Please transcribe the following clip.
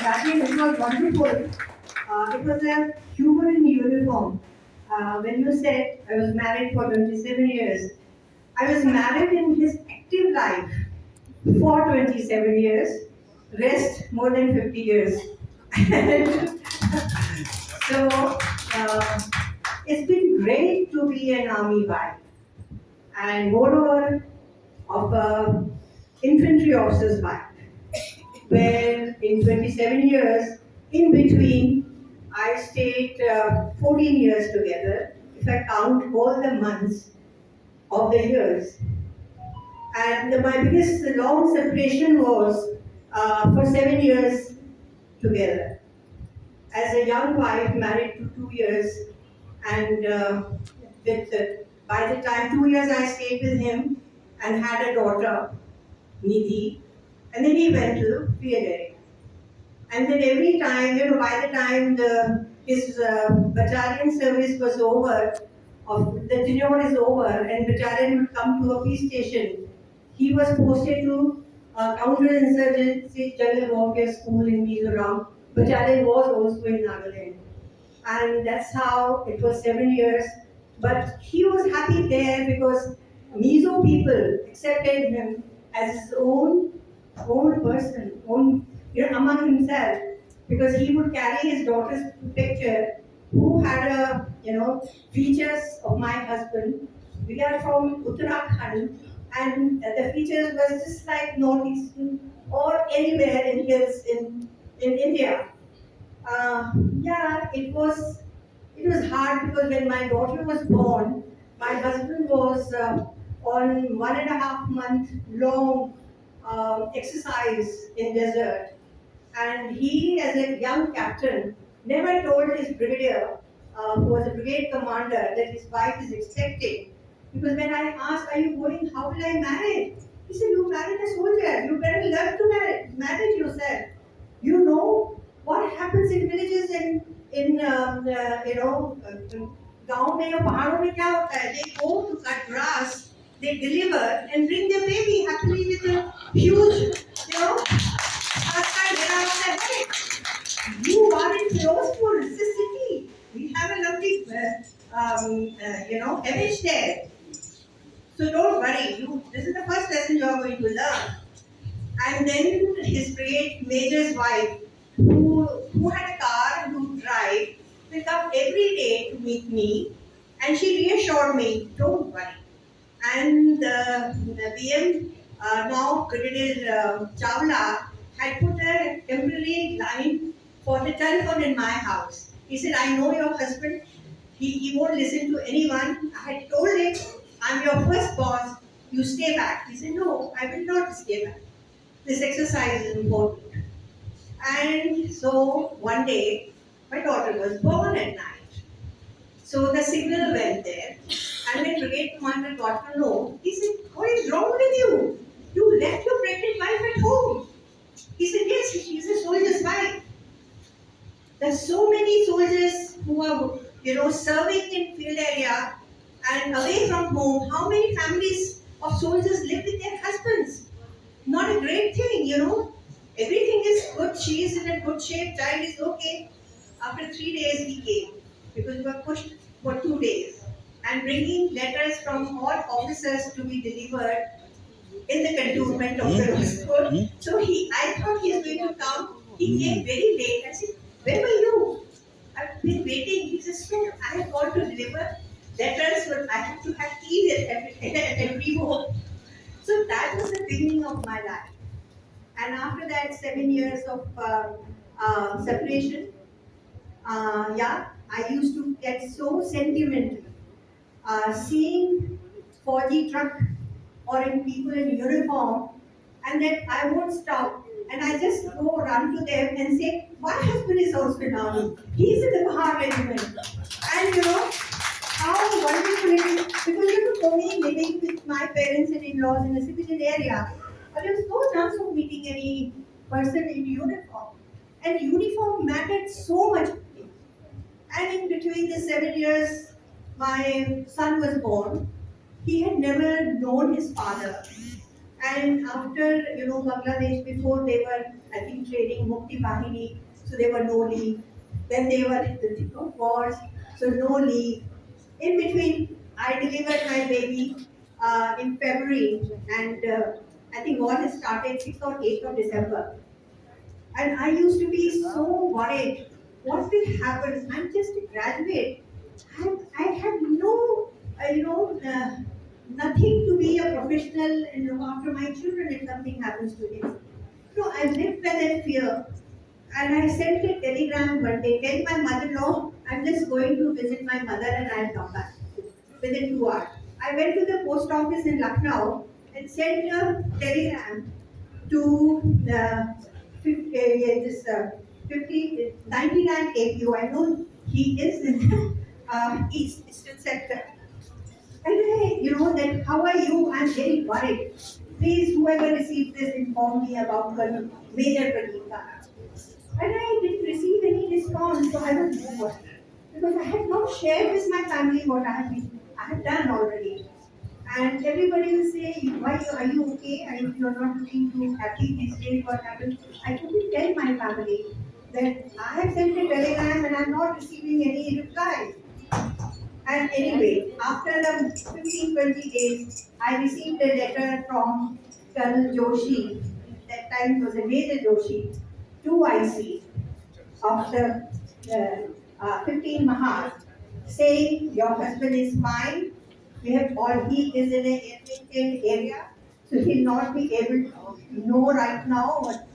That is, it was wonderful. It was a humor in uniform. When you said I was married for 27 years, I was married in his active life for 27 years, rest more than 50 years. So uh, it's been great to be an army wife, and moreover, of a infantry officer's wife, where in 27 years, in between, I stayed 14 years together, if I count all the months of the years. And my biggest long separation was for 7 years together. As a young wife, married to 2 years, and by the time 2 years I stayed with him and had a daughter, Nidhi, and then he went to field area. And then every time, by the time his battalion service was over, the tenure is over, and battalion would come to a peace station, he was posted to counterinsurgency general warfare school in Mizoram. Battalion was also in Nagaland, and that's how it was 7 years. But he was happy there because Mizo people accepted him as his own person, among himself, because he would carry his daughter's picture, who had features of my husband. We are from Uttarakhand, and the features was just like northeastern or anywhere in hills in India. Yeah, it was hard because when my daughter was born, my husband was on 1.5 month long exercise in desert, and he, as a young captain, never told his brigadier, who was a brigade commander, that his wife is expecting. Because when I asked, "Are you going? How will I marry?" He said, "You married a soldier. You better learn to manage yourself. You know what happens in villages in गांव में या पहाड़ों में क्या होता है? They go to cut grass, they deliver and bring their baby happily with a huge, outside around their head. You are in Firozpur, it's a city. We have a lovely, image there. So don't worry. This is the first lesson you are going to learn." And then his brigade major's wife, who had a car and who drive, will come every day to meet me, and she reassured me, "Don't worry." And the BM, now Brigadier Chawla, had put a temporary line for the telephone in my house. He said, "I know your husband. He won't listen to anyone." I had told him, "I'm your first boss. You stay back." He said, "No, I will not stay back. This exercise is important." And so one day, my daughter was born at night. So the signal went there. And when brigade commander got to know, he said, "What is wrong with you? You left your pregnant wife at home." He said, "Yes, she's a soldier's wife." There's so many soldiers who are, serving in field area and away from home. How many families of soldiers live with their husbands? Not a great thing. Everything is good. She is in a good shape. Child is okay. After 3 days, he came because we were pushed for 2 days and bringing letters from all officers to be delivered in the cantonment of the school. So I thought he is going to come. He came very late. I said, "Where were you?" "I've been waiting." He says, "So I have got to deliver letters, but I have to have keys at every home." So that was the beginning of my life. And after that, 7 years of separation, yeah, I used to get so sentimental seeing 4G truck or in people in uniform, and then I won't stop. And I just go run to them and say, "My husband is also in army. He's in the Bahar regiment." And how wonderful it is. Because for me, living with my parents and in-laws in a civilian area, there was no chance of meeting any person in uniform. And uniform mattered so much to me. And in between the 7 years, my son was born. He had never known his father. And after, Bangladesh, before they were, I think, trading Mukti Bahini, so they were no leave. Then they were in the wars, so no leave. In between, I delivered my baby in February, and I think war has started 6th or 8th of December. And I used to be so worried. What will happen? I'm just a graduate. I have no, nothing to be a professional, after my children if something happens to him. So I lived with that fear. And I sent a telegram one day, tell my mother-in-law, I'm just going to visit my mother and I'll come back within 2 hours. I went to the post office in Lucknow and sent a telegram to the 50, this 50, 99 APU. I know he is in Eastern sector. And that how are you? I'm very worried. Please, whoever received this, inform me about Major Pradeep. And I didn't receive any response, so I was bored. Because I had not shared with my family what I had done already. And everybody will say, why are you okay? You're not looking too happy these days, what happened? I couldn't tell my family that I have sent a telegram and I'm not receiving any reply. And anyway, after the 15, 20 days, I received a letter from Colonel Joshi, that time it was a Major Joshi, to IC of the 15 Mahas, saying your husband is fine. We have all, he is in an area, so he'll not be able to know right now what